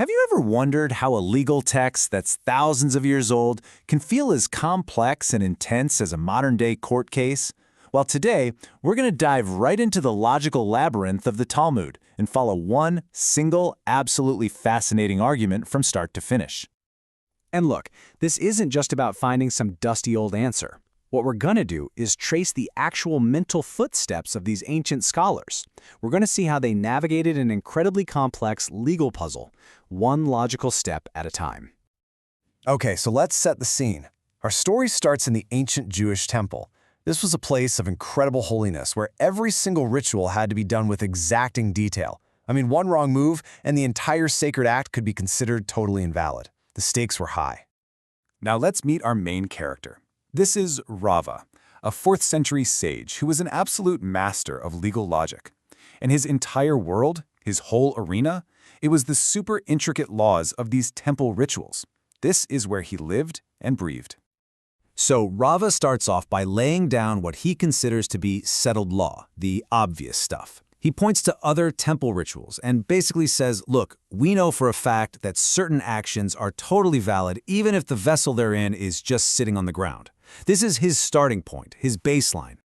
Have you ever wondered how a legal text that's thousands of years old can feel as complex and intense as a modern-day court case? Well, today, we're going to dive right into the logical labyrinth of the Talmud and follow one single, absolutely fascinating argument from start to finish. And look, this isn't just about finding some dusty old answer. What we're going to do is trace the actual mental footsteps of these ancient scholars. We're going to see how they navigated an incredibly complex legal puzzle, one logical step at a time. Okay, so let's set the scene. Our story starts in the ancient Jewish temple. This was a place of incredible holiness where every single ritual had to be done with exacting detail. I mean, one wrong move and the entire sacred act could be considered totally invalid. The stakes were high. Now let's meet our main character. This is Rava, a 4th century sage who was an absolute master of legal logic. And his entire world, his whole arena, it was the super intricate laws of these temple rituals. This is where he lived and breathed. So Rava starts off by laying down what he considers to be settled law, the obvious stuff. He points to other temple rituals and basically says, look, we know for a fact that certain actions are totally valid even if the vessel they're in is just sitting on the ground. This is his starting point, his baseline.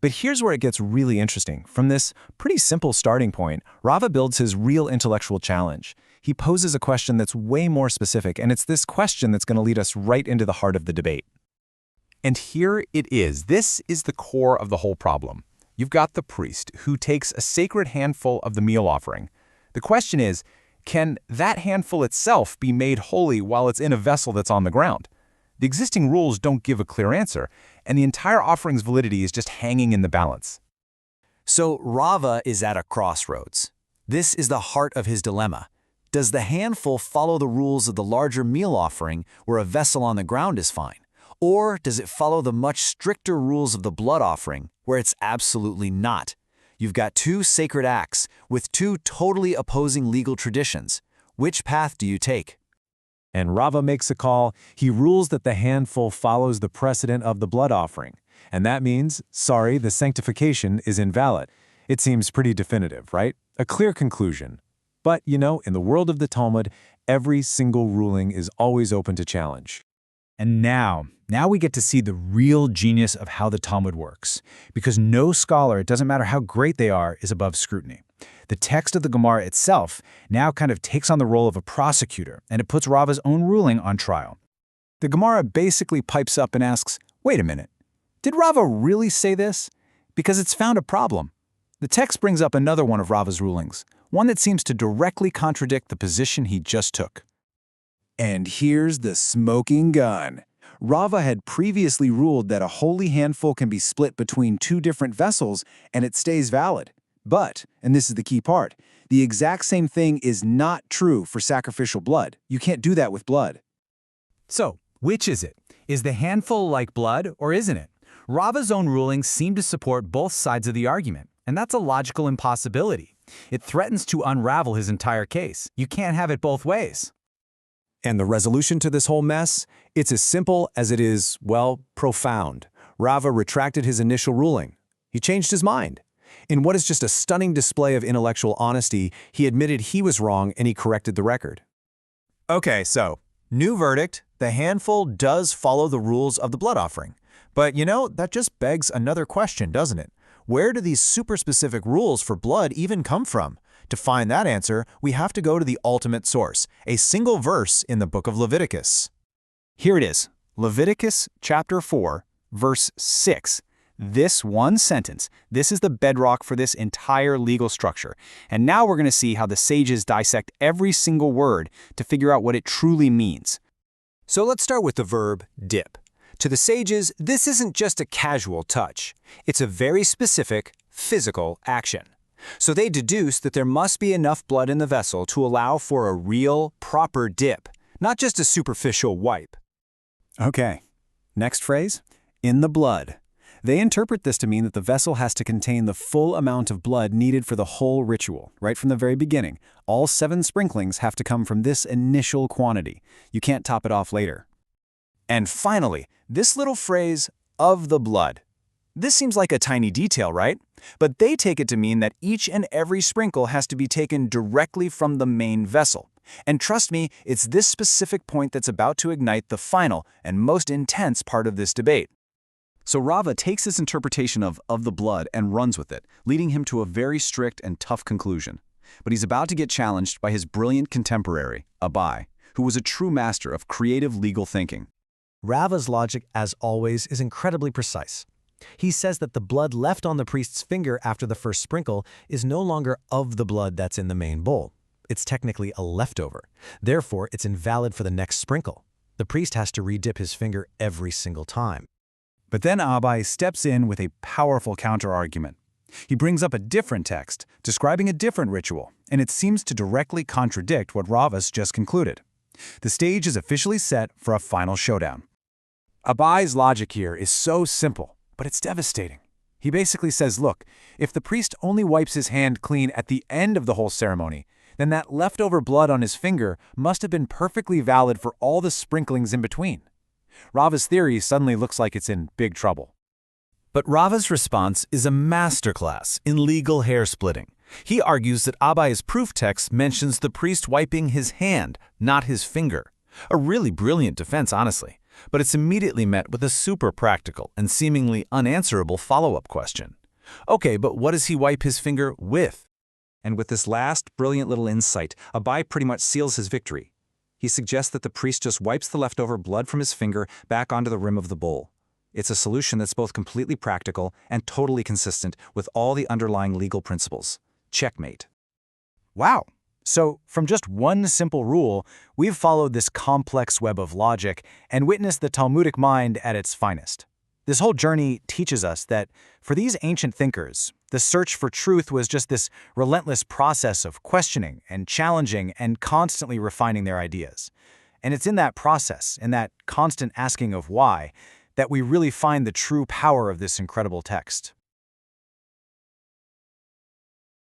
But here's where it gets really interesting. From this pretty simple starting point, Rava builds his real intellectual challenge. He poses a question that's way more specific, and it's this question that's going to lead us right into the heart of the debate. And here it is. This is the core of the whole problem. You've got the priest who takes a sacred handful of the meal offering. The question is, can that handful itself be made holy while it's in a vessel that's on the ground? The existing rules don't give a clear answer, and the entire offering's validity is just hanging in the balance. So Rava is at a crossroads. This is the heart of his dilemma. Does the handful follow the rules of the larger meal offering where a vessel on the ground is fine? Or does it follow the much stricter rules of the blood offering where it's absolutely not? You've got two sacred acts with two totally opposing legal traditions. Which path do you take? And Rava makes a call. He rules that the handful follows the precedent of the blood offering. And that means, sorry, the sanctification is invalid. It seems pretty definitive, right? A clear conclusion. But, you know, in the world of the Talmud, every single ruling is always open to challenge. And now we get to see the real genius of how the Talmud works. Because no scholar, it doesn't matter how great they are, is above scrutiny. The text of the Gemara itself now kind of takes on the role of a prosecutor, and it puts Rava's own ruling on trial. The Gemara basically pipes up and asks, wait a minute, did Rava really say this? Because it's found a problem. The text brings up another one of Rava's rulings, one that seems to directly contradict the position he just took. And here's the smoking gun. Rava had previously ruled that a holy handful can be split between two different vessels and it stays valid. But, and this is the key part, the exact same thing is not true for sacrificial blood. You can't do that with blood. So, which is it? Is the handful like blood or isn't it? Rava's own rulings seem to support both sides of the argument, and that's a logical impossibility. It threatens to unravel his entire case. You can't have it both ways. And the resolution to this whole mess? It's as simple as it is, well, profound. Rava retracted his initial ruling. He changed his mind. In what is just a stunning display of intellectual honesty, he admitted he was wrong and he corrected the record. Okay, so, new verdict, the handful does follow the rules of the blood offering. But you know, that just begs another question, doesn't it? Where do these super specific rules for blood even come from? To find that answer, we have to go to the ultimate source, a single verse in the book of Leviticus. Here it is, Leviticus chapter 4, verse 6. This one sentence, this is the bedrock for this entire legal structure. And now we're going to see how the sages dissect every single word to figure out what it truly means. So let's start with the verb dip. To the sages, this isn't just a casual touch. It's a very specific, physical action. So they deduce that there must be enough blood in the vessel to allow for a real, proper dip, not just a superficial wipe. Okay, next phrase, in the blood. They interpret this to mean that the vessel has to contain the full amount of blood needed for the whole ritual, right from the very beginning. All 7 sprinklings have to come from this initial quantity. You can't top it off later. And finally, this little phrase, of the blood. This seems like a tiny detail, right? But they take it to mean that each and every sprinkle has to be taken directly from the main vessel. And trust me, it's this specific point that's about to ignite the final and most intense part of this debate. So Rava takes his interpretation of the blood and runs with it, leading him to a very strict and tough conclusion. But he's about to get challenged by his brilliant contemporary, Abai, who was a true master of creative legal thinking. Rava's logic, as always, is incredibly precise. He says that the blood left on the priest's finger after the first sprinkle is no longer of the blood that's in the main bowl. It's technically a leftover. Therefore, it's invalid for the next sprinkle. The priest has to redip his finger every single time. But then Abai steps in with a powerful counter-argument. He brings up a different text, describing a different ritual, and it seems to directly contradict what Rava's just concluded. The stage is officially set for a final showdown. Abai's logic here is so simple, but it's devastating. He basically says, look, if the priest only wipes his hand clean at the end of the whole ceremony, then that leftover blood on his finger must have been perfectly valid for all the sprinklings in between. Rava's theory suddenly looks like it's in big trouble. But Rava's response is a masterclass in legal hair-splitting. He argues that Abai's proof text mentions the priest wiping his hand, not his finger. A really brilliant defense, honestly. But it's immediately met with a super practical and seemingly unanswerable follow-up question. Okay, but what does he wipe his finger with? And with this last brilliant little insight, Abai pretty much seals his victory. He suggests that the priest just wipes the leftover blood from his finger back onto the rim of the bowl. It's a solution that's both completely practical and totally consistent with all the underlying legal principles. Checkmate. Wow! So, from just one simple rule, we've followed this complex web of logic and witnessed the Talmudic mind at its finest. This whole journey teaches us that, for these ancient thinkers, the search for truth was just this relentless process of questioning and challenging and constantly refining their ideas. And it's in that process, in that constant asking of why, that we really find the true power of this incredible text.